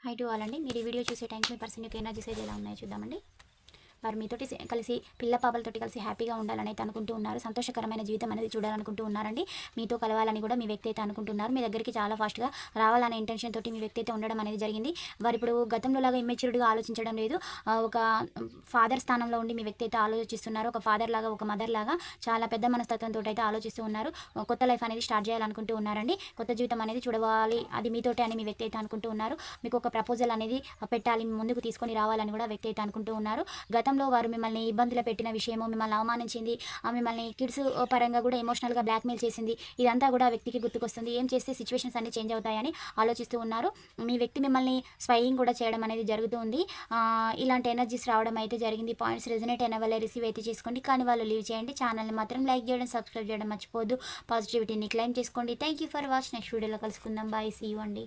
High to all అండి. మీరు ఈ వీడియో చూసే టైంకి మీ పర్సన్ యొక్క ఎనర్జీస్ అయితే ఎలా ఉన్నాయో చూద్దామండి. వారు మీతోటి కలిసి పిల్ల పాపలతోటి కలిసి హ్యాపీగా ఉండాలని అయితే అనుకుంటూ ఉన్నారు. సంతోషకరమైన జీవితం అనేది చూడాలనుకుంటూ ఉన్నారండి. మీతో కలవాలని కూడా మీ వ్యక్తి అయితే అనుకుంటున్నారు. మీ దగ్గరికి చాలా ఫాస్ట్‌గా రావాలనే ఇంటెన్షన్ తోటి మీ వ్యక్తి అయితే ఉండడం అనేది జరిగింది. వారు ఇప్పుడు గతంలో లాగా ఇమ్మెచ్యూర్డ్‌గా ఆలోచించడం లేదు. ఒక ఫాదర్ స్థానంలో ఉండి మీ వ్యక్తి అయితే ఆలోచిస్తున్నారు. ఒక ఫాదర్ లాగా, ఒక మదర్ లాగా చాలా పెద్ద మనస్తత్వంతోటి అయితే ఆలోచిస్తూ ఉన్నారు. కొత్త లైఫ్ అనేది స్టార్ట్ చేయాలనుకుంటూ ఉన్నారండి. కొత్త జీవితం అనేది చూడవాలి అది మీతోటే అని మీ వ్యక్తి అయితే అనుకుంటూ ఉన్నారు. మీకు ఒక ప్రపోజల్ అనేది పెట్టాలి, మీ ముందుకు తీసుకొని రావాలని కూడా వ్యక్తి అయితే అనుకుంటూ ఉన్నారు. గతంలో వారు మిమ్మల్ని ఇబ్బందులు పెట్టిన విషయము, మిమ్మల్ని అవమానించింది, మిమ్మల్ని కిడ్స్ పరంగా కూడా ఎమోషనల్‌గా బ్లాక్‌మెయిల్ చేసింది. ఇదంతా కూడా ఆ వ్యక్తికి గుర్తుకొస్తుంది. ఏం చేస్తే సిట్యుయేషన్స్ అన్నీ చేంజ్ అవుతాయని ఆలోచిస్తూ ఉన్నారు. మీ వ్యక్తి మిమ్మల్ని స్పైయింగ్ కూడా చేయడం అనేది జరుగుతూ ఉంది. ఇలాంటి ఎనర్జీస్ రావడం అయితే జరిగింది. పాయింట్స్ రెజొనేట్ అయిన వాళ్ళే రిసీవ్ అయితే చేసుకోండి. కానీ వాళ్ళు లీవ్ చేయండి. ఛానల్‌ని మాత్రం లైక్ చేయడం, సబ్స్క్రైబ్ చేయడం మర్చిపోవద్దు. పాజిటివిటీని క్లెయిమ్ చేసుకోండి. Thank you for watch. Next వీడియోలో కలుసుకుందాం. బాయ్. సీ యూ అండి.